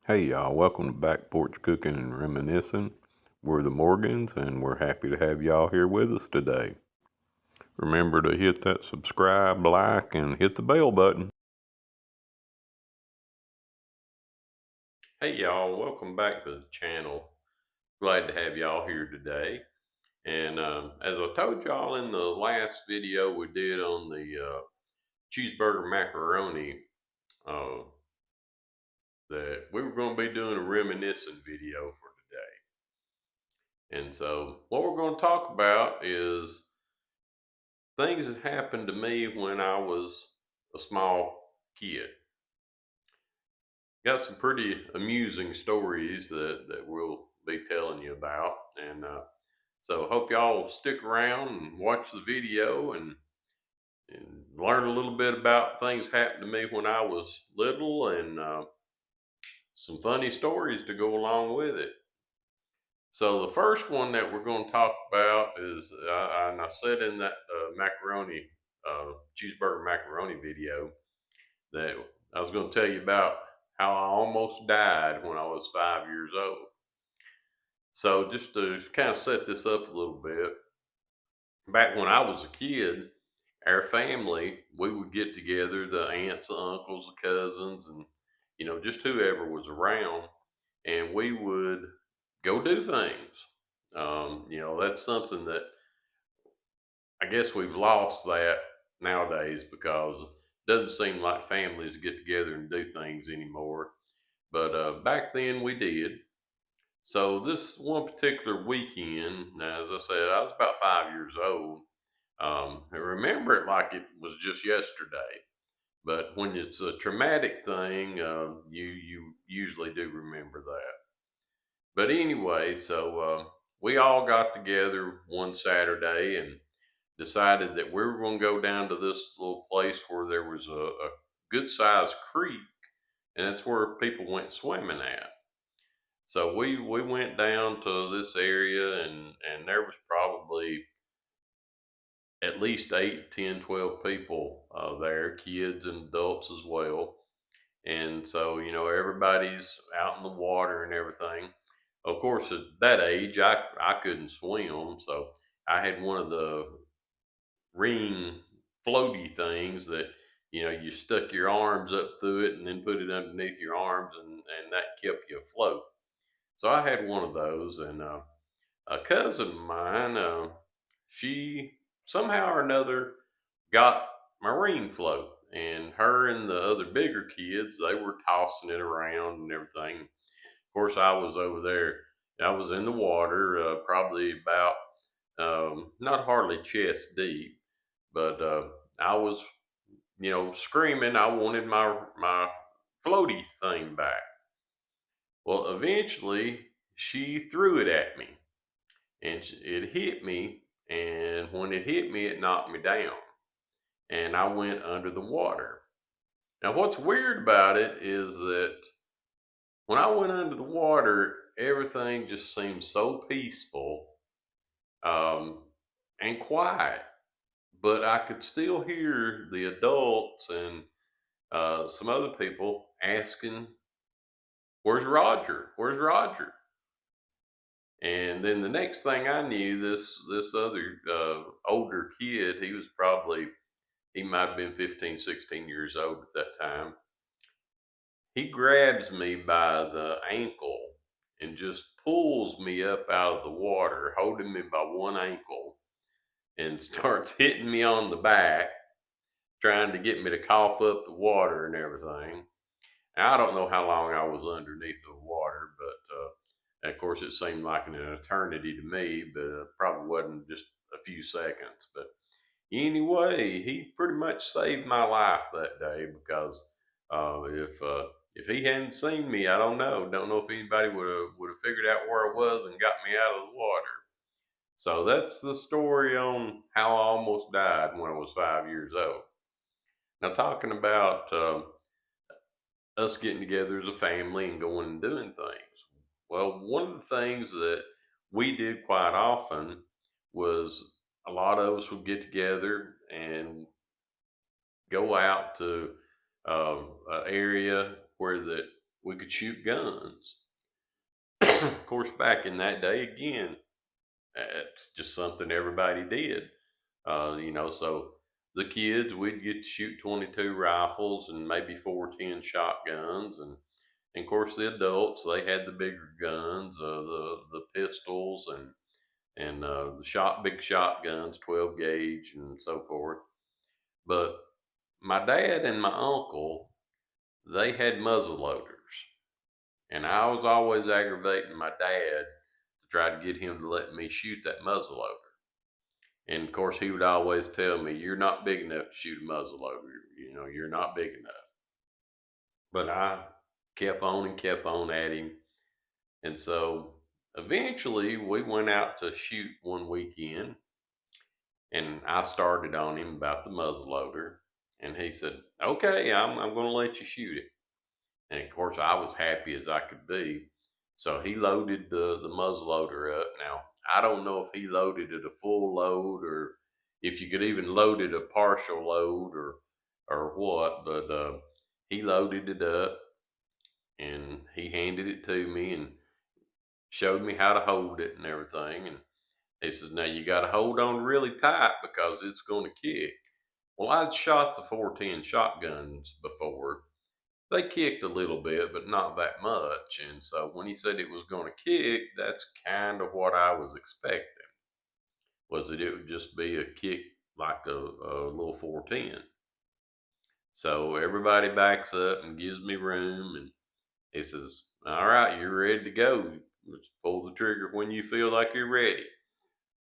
Hey y'all, welcome to Back Porch Cooking and Reminiscing. We're the Morgans and we're happy to have y'all here with us today. Remember to hit that subscribe, like, and hit the bell button. Hey y'all, welcome back to the channel. Glad to have y'all here today. And as I told y'all in the last video we did on the cheeseburger macaroni, uh, that we were going to be doing a reminiscent video for today. And so what we're going to talk about is things that happened to me when I was a small kid. Got some pretty amusing stories that we'll be telling you about. And so hope y'all will stick around and watch the video and learn a little bit about things happened to me when I was little and some funny stories to go along with it. So the first one that we're going to talk about is, and I said in that cheeseburger macaroni video, that I was going to tell you about how I almost died when I was 5 years old. So just to kind of set this up a little bit, back when I was a kid, our family, we would get together, the aunts, the uncles, the cousins, and just whoever was around, and we would go do things. That's something that I guess we've lost that nowadays because it doesn't seem like families get together and do things anymore. But back then we did. So this one particular weekend, as I said, I was about 5 years old. I remember it like it was just yesterday. But when it's a traumatic thing, you usually do remember that. But anyway, so we all got together one Saturday and decided that we were going to go down to this little place where there was a good sized creek, and that's where people went swimming at. So we went down to this area, and there was probably at least 8, 10, 12 people there, kids and adults as well. And so, everybody's out in the water and everything. Of course, at that age, I couldn't swim, so I had one of the ring floaty things that you stuck your arms up through it and then put it underneath your arms, and that kept you afloat. So I had one of those, and a cousin of mine, she somehow or another got my ring float, and her and the other bigger kids, they were tossing it around and everything. Of course, I was over there. I was in the water, probably about not hardly chest deep, but I was, screaming. I wanted my floaty thing back. Well, eventually, she threw it at me, and it hit me. And when it hit me, it knocked me down, and I went under the water. Now, what's weird about it is that when I went under the water, everything just seemed so peaceful, um, and quiet, but I could still hear the adults and some other people asking, "Where's Roger? Where's Roger?" And then the next thing I knew, this other older kid, he might have been 15, 16 years old at that time. He grabs me by the ankle and just pulls me up out of the water, holding me by one ankle, and starts hitting me on the back, trying to get me to cough up the water and everything. I don't know how long I was underneath the water, but of course it seemed like an eternity to me, but probably wasn't just a few seconds. But anyway, he pretty much saved my life that day because if he hadn't seen me, I don't know if anybody would have figured out where I was and got me out of the water. So that's the story on how I almost died when I was 5 years old. Now, talking about us getting together as a family and going and doing things. Well, one of the things that we did quite often was a lot of us would get together and go out to an area where that we could shoot guns. Of course, back in that day, again, it's just something everybody did. So the kids, we'd get to shoot 22 rifles and maybe 410 shotguns, and of course the adults, they had the bigger guns, the pistols and the big shotguns, 12 gauge and so forth. But my dad and my uncle, they had muzzle loaders, and I was always aggravating my dad to try to get him to let me shoot that muzzle loader. And of course, he would always tell me, "You're not big enough to shoot a muzzle loader. You're not big enough." But I kept on at him. And so eventually we went out to shoot one weekend, and I started on him about the muzzle loader. And he said, "Okay, I'm going to let you shoot it." And of course, I was happy as I could be. So he loaded the muzzle loader up. Now, I don't know if he loaded it a full load or if you could even load it a partial load or what, but he loaded it up and he handed it to me and showed me how to hold it and everything. And he says, "Now you got to hold on really tight because it's going to kick." Well, I'd shot the 410 shotguns before. They kicked a little bit, but not that much. And so when he said it was going to kick, that's kind of what I was expecting, was that it would just be a kick like a little 410. So everybody backs up and gives me room. And he says, "All right, you're ready to go. Just pull the trigger when you feel like you're ready."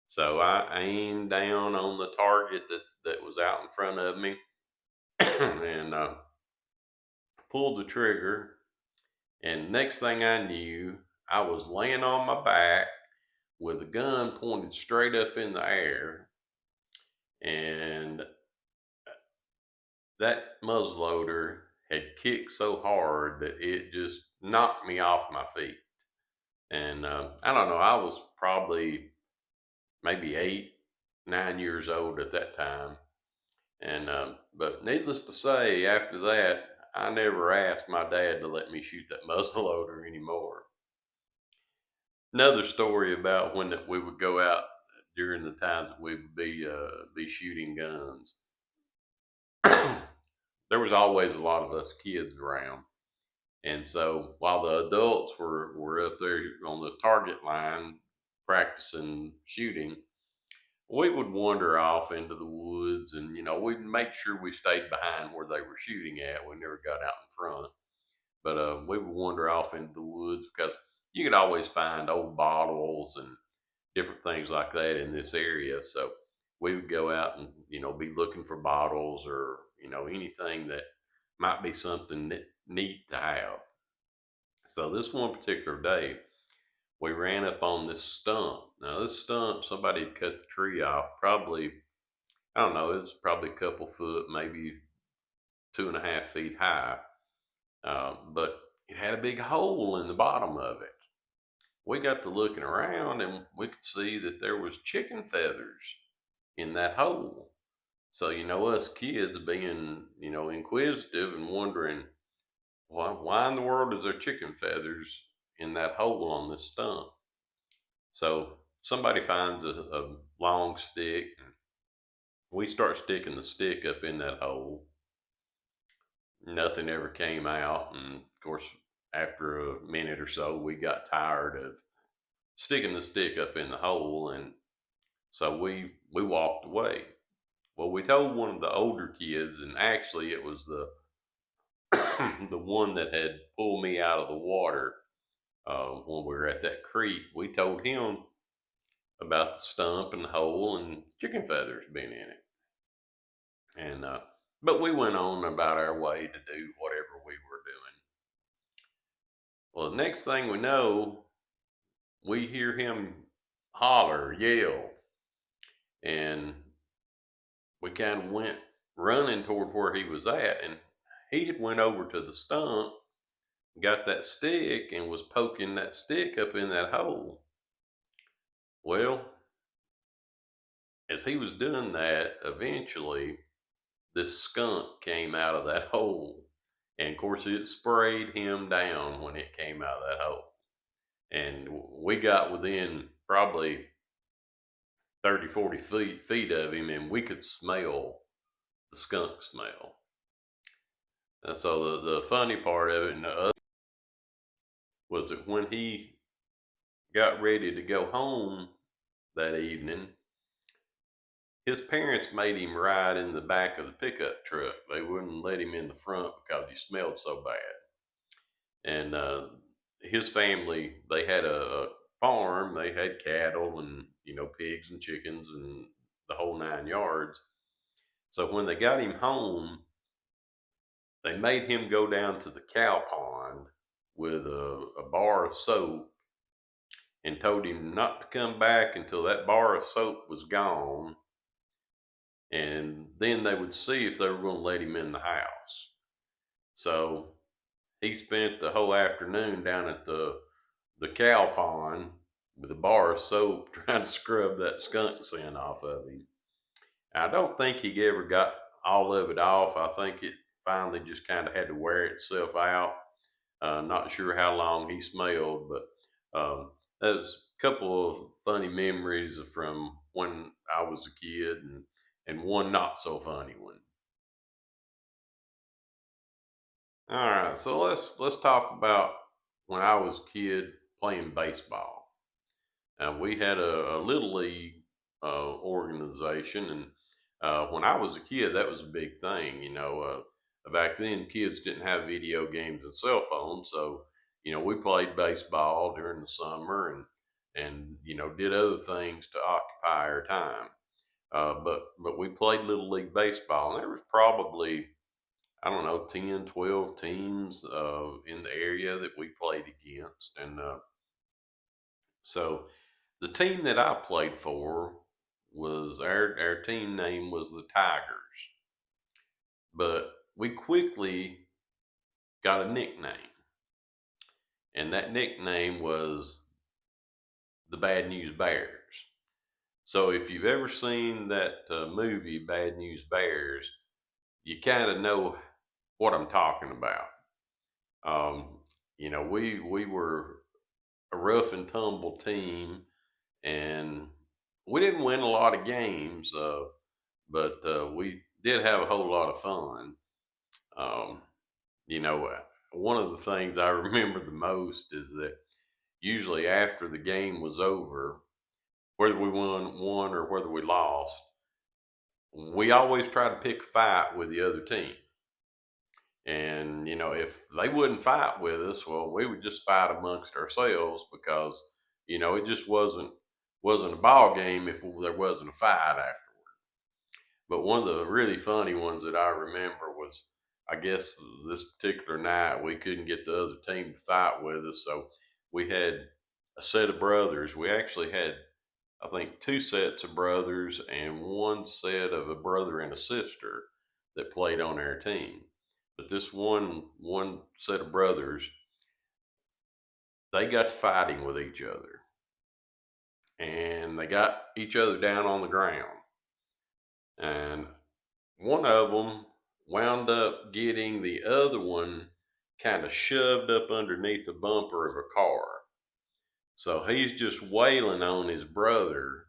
So I aimed down on the target that was out in front of me and pulled the trigger. And next thing I knew, I was laying on my back with a gun pointed straight up in the air. And that muzzleloader had kicked so hard that it just knocked me off my feet. And I don't know, I was probably maybe 8, 9 years old at that time. And but needless to say, after that, I never asked my dad to let me shoot that muzzleloader anymore. Another story about when that we would go out during the times that we would be shooting guns. There was always a lot of us kids around, and so while the adults were up there on the target line practicing shooting, we would wander off into the woods, and we'd make sure we stayed behind where they were shooting at. We never got out in front, but we would wander off into the woods because you could always find old bottles and different things like that in this area. So we would go out and be looking for bottles or anything that might be something neat to have. So this one particular day, we ran up on this stump. Now this stump, somebody had cut the tree off. Probably, I don't know, it's probably a couple foot, maybe 2.5 feet high. But it had a big hole in the bottom of it. We got to looking around and we could see that there was chicken feathers in that hole. So, us kids being, inquisitive and wondering, why in the world is there chicken feathers in that hole on this stump? So somebody finds a long stick and we start sticking the stick up in that hole. Nothing ever came out. And of course, after a minute or so, we got tired of sticking the stick up in the hole. And so we walked away. Well, we told one of the older kids, and actually it was the the one that had pulled me out of the water when we were at that creek. We told him about the stump and the hole and chicken feathers being in it. And but we went on about our way to do whatever we were doing. Well, the next thing we know, we hear him holler, yell, and we kind of went running toward where he was at, and he had went over to the stump, got that stick, and was poking that stick up in that hole. Well, as he was doing that, eventually this skunk came out of that hole, And of course, it sprayed him down when it came out of that hole. And we got within probably 30, 40 feet of him, and we could smell the skunk smell. And so the funny part of it and the other was that when he got ready to go home that evening, his parents made him ride in the back of the pickup truck. They wouldn't let him in the front because he smelled so bad. And his family, they had a farm. They had cattle and pigs and chickens and the whole 9 yards. So when they got him home, they made him go down to the cow pond with a bar of soap and told him not to come back until that bar of soap was gone. And then they would see if they were going to let him in the house. So he spent the whole afternoon down at the cow pond with a bar of soap trying to scrub that skunk scent off of him. I don't think he ever got all of it off. I think it finally just kind of had to wear itself out. Not sure how long he smelled, but that was a couple of funny memories from when I was a kid, and one not so funny one. All right, so let's talk about when I was a kid playing baseball. We had a little league organization, and when I was a kid, that was a big thing. Back then, kids didn't have video games and cell phones, so we played baseball during the summer and did other things to occupy our time. But we played little league baseball, and there was probably, I don't know, 10, 12 teams in the area that we played against, and so the team that I played for was our team name was the Tigers, but we quickly got a nickname, and that nickname was the Bad News Bears. So if you've ever seen that movie Bad News Bears, you kind of know what I'm talking about. We were a rough and tumble team, and we didn't win a lot of games, but we did have a whole lot of fun. Um, one of the things I remember the most is that usually after the game was over, whether we won or whether we lost, we always try to pick a fight with the other team. And if they wouldn't fight with us, well, we would just fight amongst ourselves because it just wasn't a ball game if there wasn't a fight afterward. But one of the really funny ones that I remember was, I guess this particular night we couldn't get the other team to fight with us, so we had a set of brothers. We actually had, I think, two sets of brothers and one set of a brother and a sister that played on our team. But this one set of brothers, they got to fighting with each other, and they got each other down on the ground. And one of them wound up getting the other one kind of shoved up underneath the bumper of a car. So he's just wailing on his brother,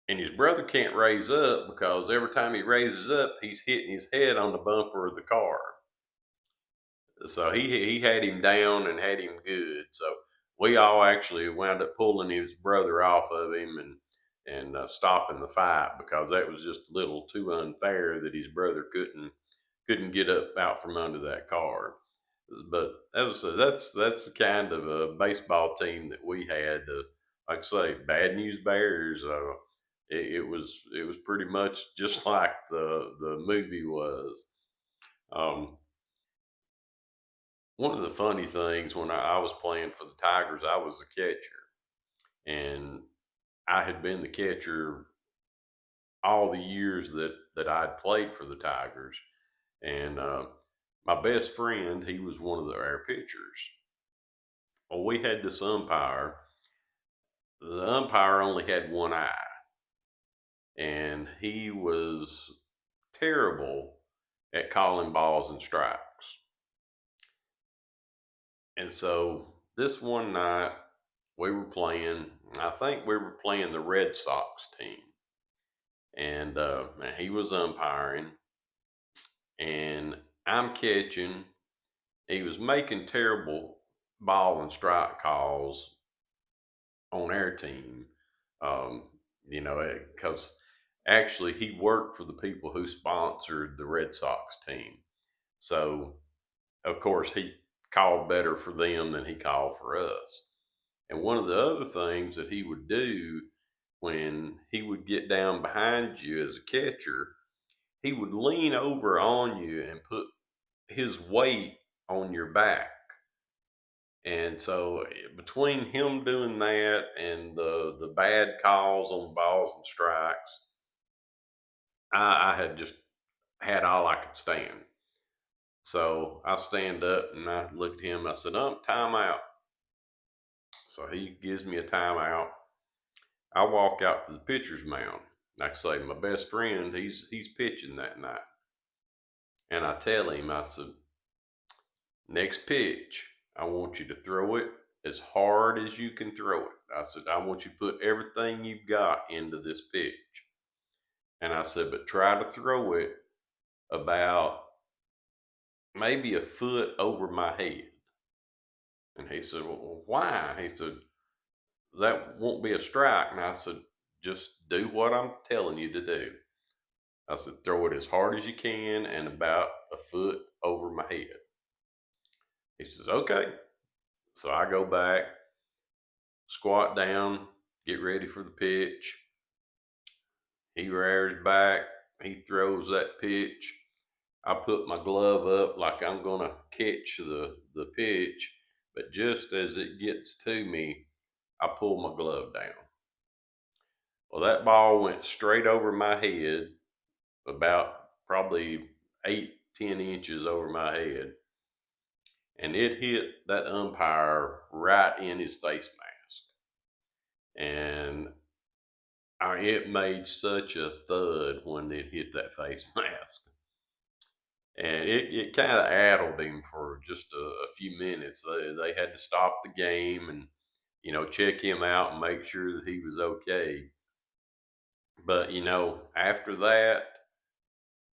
and his brother can't raise up because every time he raises up, he's hitting his head on the bumper of the car. So he had him down and had him good. So we all actually wound up pulling his brother off of him and stopping the fight because that was just a little too unfair that his brother couldn't get up out from under that car. But as I said, that's the kind of a baseball team that we had. Like I say, Bad News Bears. It was pretty much just like the movie was. Um, One of the funny things when I was playing for the Tigers, I was the catcher, and I had been the catcher all the years that I'd played for the Tigers. And my best friend, he was one of our pitchers. Well, we had this umpire. The umpire only had one eye, and he was terrible at calling balls and strikes. And so this one night we were playing, I think we were playing the Red Sox team. And he was umpiring, and I'm catching. He was making terrible ball and strike calls on our team. Um, because actually he worked for the people who sponsored the Red Sox team. So of course he called better for them than he called for us. And one of the other things that he would do when he would get down behind you as a catcher, he would lean over on you and put his weight on your back. And so between him doing that and the bad calls on balls and strikes, I had just had all I could stand. So I stand up and I look at him. I said, timeout. So he gives me a timeout. I walk out to the pitcher's mound. Like I say, my best friend, he's pitching that night. And I tell him, I said, next pitch, I want you to throw it as hard as you can throw it. I said, I want you to put everything you've got into this pitch. And I said, but try to throw it about maybe a foot over my head. And he said, well, why? He said, that won't be a strike. And I said, just do what I'm telling you to do. I said, throw it as hard as you can and about a foot over my head. He says, okay. So I go back, squat down, get ready for the pitch. He rears back, he throws that pitch. I put my glove up like I'm going to catch the pitch, but just as it gets to me, I pull my glove down. Well, that ball went straight over my head, about probably 8-10 inches over my head, and it hit that umpire right in his face mask. And it made such a thud when it hit that face mask. And it kind of addled him for just a few minutes. They had to stop the game and, check him out and make sure that he was okay. But, after that,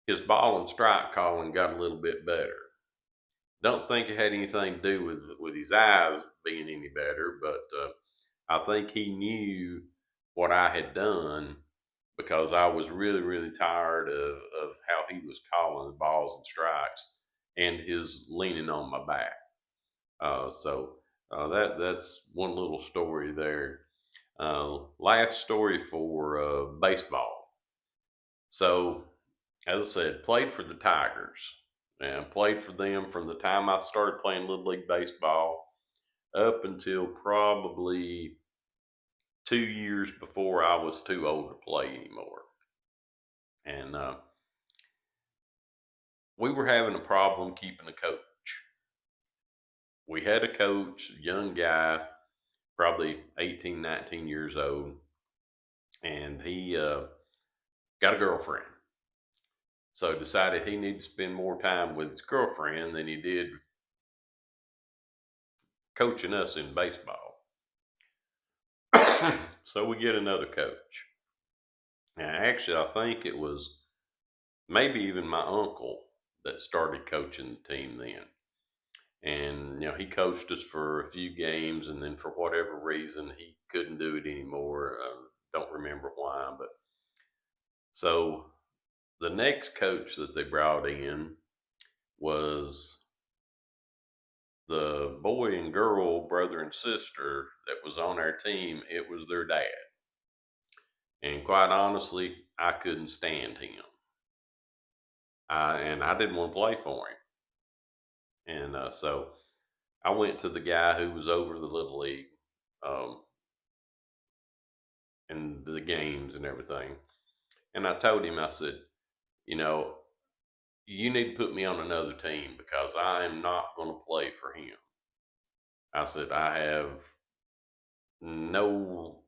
his ball and strike calling got a little bit better. Don't think it had anything to do with his eyes being any better, but I think he knew what I had done because I was really, really tired of how he was calling the balls and strikes and his leaning on my back. That's one little story there. Last story for baseball. So, as I said, played for the Tigers and played for them from the time I started playing Little League Baseball up until probably 2 years before I was too old to play anymore. And we were having a problem keeping a coach. We had a coach, a young guy, probably 18, 19 years old, and he got a girlfriend. So decided he needed to spend more time with his girlfriend than he did coaching us in baseball. So we get another coach. And actually, I think it was maybe even my uncle that started coaching the team then. And he coached us for a few games, and then for whatever reason he couldn't do it anymore. Don't remember why, but so the next coach that they brought in was the boy and girl, brother and sister that was on our team. It was their dad, and quite honestly, I couldn't stand him, and I didn't want to play for him. And so I went to the guy who was over the little league um, and the games and everything. And I told him, I said, you know, you need to put me on another team because I am not going to play for him. I said, I have no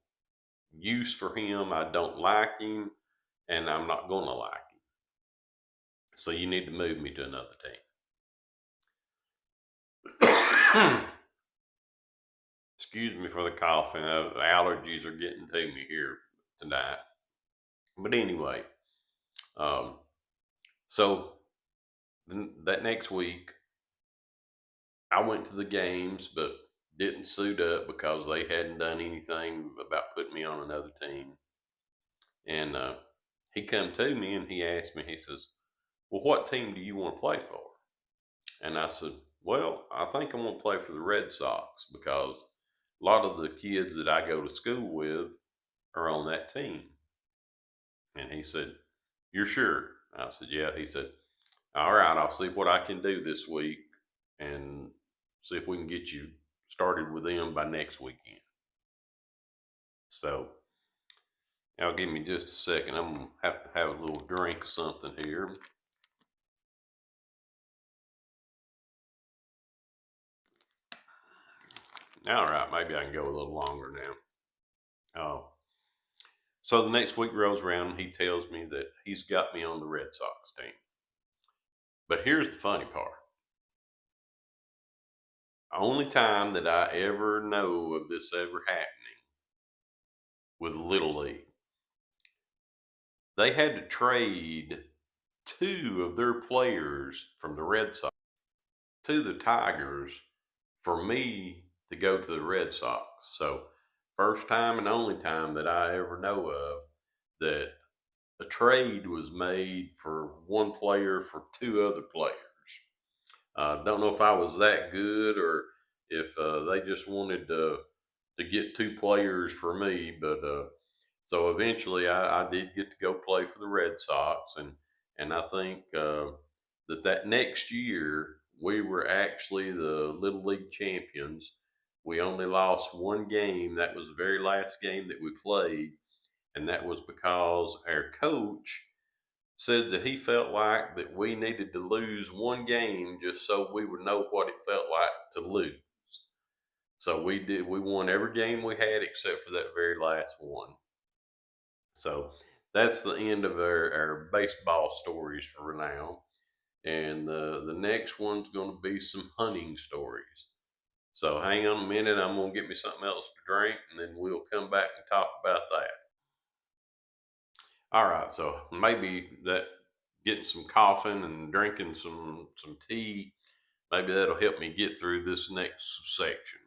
use for him. I don't like him, and I'm not going to like him. So you need to move me to another team. Excuse me for the coughing. The allergies are getting to me here tonight. But anyway, um, so that next week, I went to the games, but didn't suit up because they hadn't done anything about putting me on another team. And he come to me and he asked me, he says, well, what team do you want to play for? And I said, well, I think I want to play for the Red Sox because a lot of the kids that I go to school with are on that team. And he said, you're sure? I said, yeah. He said, all right, I'll see what I can do this week and see if we can get you started with them by next weekend. So now give me just a second. I'm going to have a little drink of something here. All right, maybe I can go a little longer now. Oh, so the next week rolls around and he tells me that he's got me on the Red Sox team. But here's the funny part. Only time that I ever know of this ever happening with Little League. They had to trade 2 of their players from the Red Sox to the Tigers for me to go to the Red Sox. So first time and only time that I ever know of that a trade was made for one player for 2 other players. Don't know if I was that good or if they just wanted to get 2 players for me, but so eventually I did get to go play for the Red Sox, and I think that next year we were actually the Little League champions. We only lost 1 game. That was the very last game that we played, and that was because our coach said that he felt like that we needed to lose 1 game just so we would know what it felt like to lose. So we did. We won every game we had except for that very last one. So that's the end of our baseball stories for now. And the next one's going to be some hunting stories. So hang on a minute. I'm going to get me something else to drink, and then we'll come back and talk about that. All right. So maybe that getting some coughing and drinking some tea, maybe that'll help me get through this next section.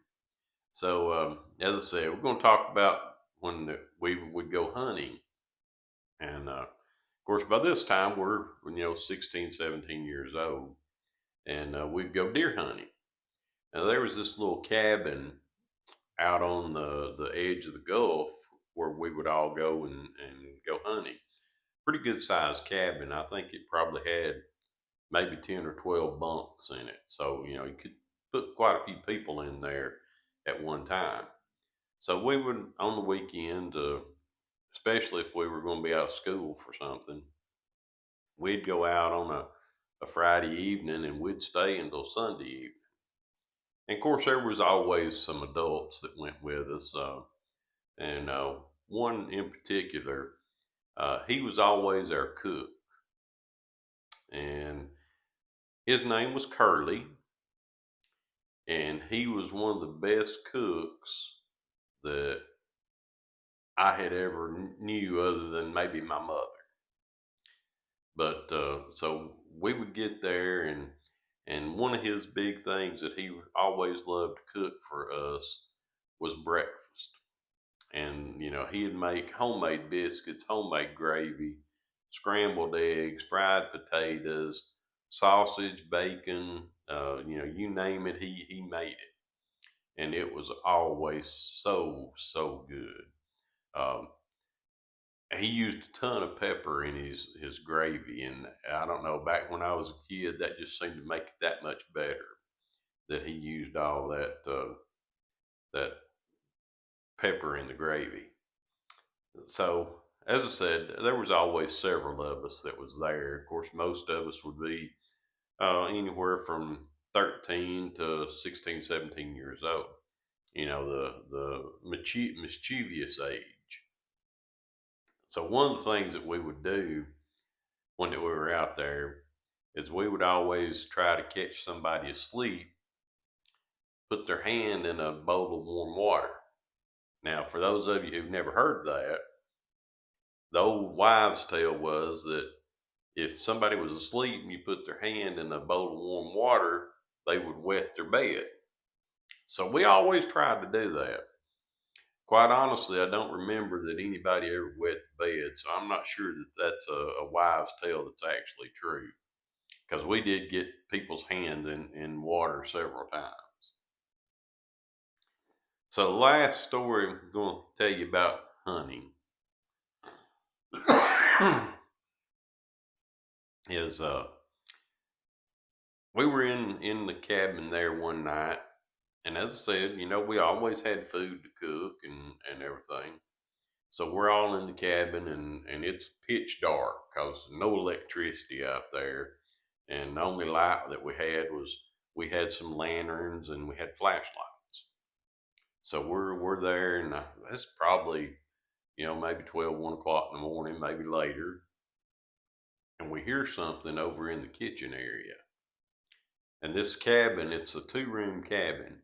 So as I said, we're going to talk about when we would go hunting. And of course, by this time, we're 16, 17 years old, and we'd go deer hunting. Now, there was this little cabin out on the edge of the Gulf where we would all go and go hunting. Pretty good sized cabin. I think it probably had maybe 10 or 12 bunks in it. So, you could put quite a few people in there at one time. So we would, on the weekend, especially if we were going to be out of school for something, we'd go out on a Friday evening and we'd stay until Sunday evening. And of course, there was always some adults that went with us. And one in particular, he was always our cook. And his name was Curly. And he was one of the best cooks that I had ever knew other than maybe my mother. But so we would get there, and one of his big things that he always loved to cook for us was breakfast. And he'd make homemade biscuits, homemade gravy, scrambled eggs, fried potatoes, sausage, bacon. You name it, he made it, and it was always so good. Um, he used a ton of pepper in his gravy, and I don't know, back when I was a kid, that just seemed to make it that much better that he used all that pepper in the gravy. So as I said, there was always several of us that was there. Of course, most of us would be anywhere from 13 to 16, 17 years old. The mischievous age. So one of the things that we would do when we were out there, is we would always try to catch somebody asleep, put their hand in a bowl of warm water. Now, for those of you who've never heard that, the old wives' tale was that if somebody was asleep and you put their hand in a bowl of warm water, they would wet their bed. So we always tried to do that. Quite honestly, I don't remember that anybody ever wet the bed, so I'm not sure that that's a wives' tale that's actually true. Because we did get people's hands in water several times. So the last story I'm going to tell you about hunting is we were in the cabin there one night, and as I said, we always had food to cook and everything. So we're all in the cabin, and it's pitch dark because no electricity out there, and the only light that we had some lanterns and we had flashlights. So we're there, and it's probably maybe 12, 1 o'clock in the morning, maybe later, and we hear something over in the kitchen area. And this cabin, it's a 2-room cabin.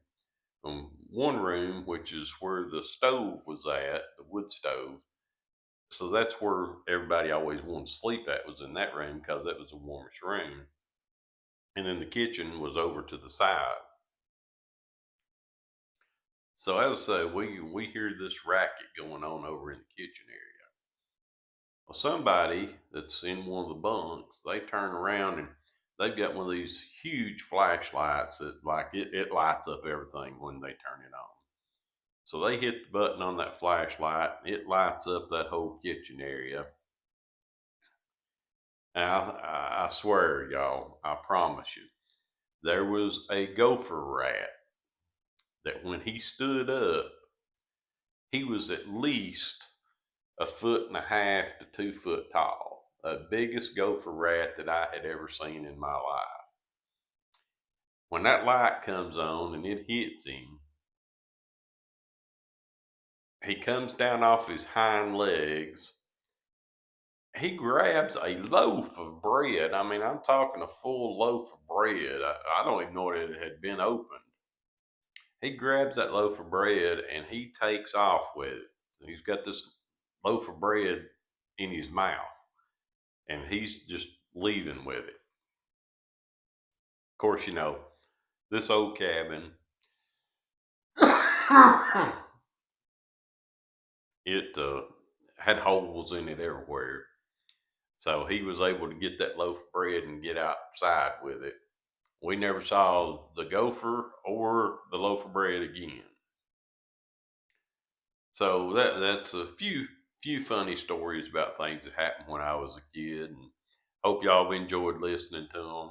One room, which is where the stove was at, the wood stove. So that's where everybody always wanted to sleep at, was in that room because that was the warmest room. And then the kitchen was over to the side. So as I say, we hear this racket going on over in the kitchen area. Well, somebody that's in one of the bunks, they turn around and they've got one of these huge flashlights that it lights up everything when they turn it on. So they hit the button on that flashlight, it lights up that whole kitchen area. Now, I swear, y'all, I promise you, there was a gopher rat that when he stood up, he was at least 1.5 to 2 foot tall. The biggest gopher rat that I had ever seen in my life. When that light comes on and it hits him, he comes down off his hind legs. He grabs a loaf of bread. I mean, I'm talking a full loaf of bread. I don't even know if it had been opened. He grabs that loaf of bread and he takes off with it. He's got this loaf of bread in his mouth and he's just leaving with it. Of course, this old cabin, it had holes in it everywhere. So he was able to get that loaf of bread and get outside with it. We never saw the gopher or the loaf of bread again. So that's a few funny stories about things that happened when I was a kid, and hope y'all have enjoyed listening to them.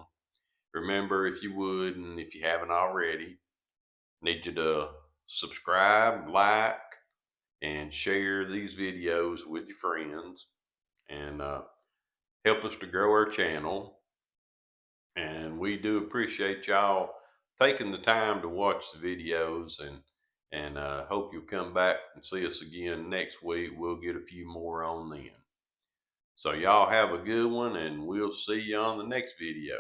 Remember, if you would, and if you haven't already, need you to subscribe, like, and share these videos with your friends, and help us to grow our channel. And we do appreciate y'all taking the time to watch the videos, and hope you'll come back and see us again next week. We'll get a few more on then. So y'all have a good one, and we'll see you on the next video.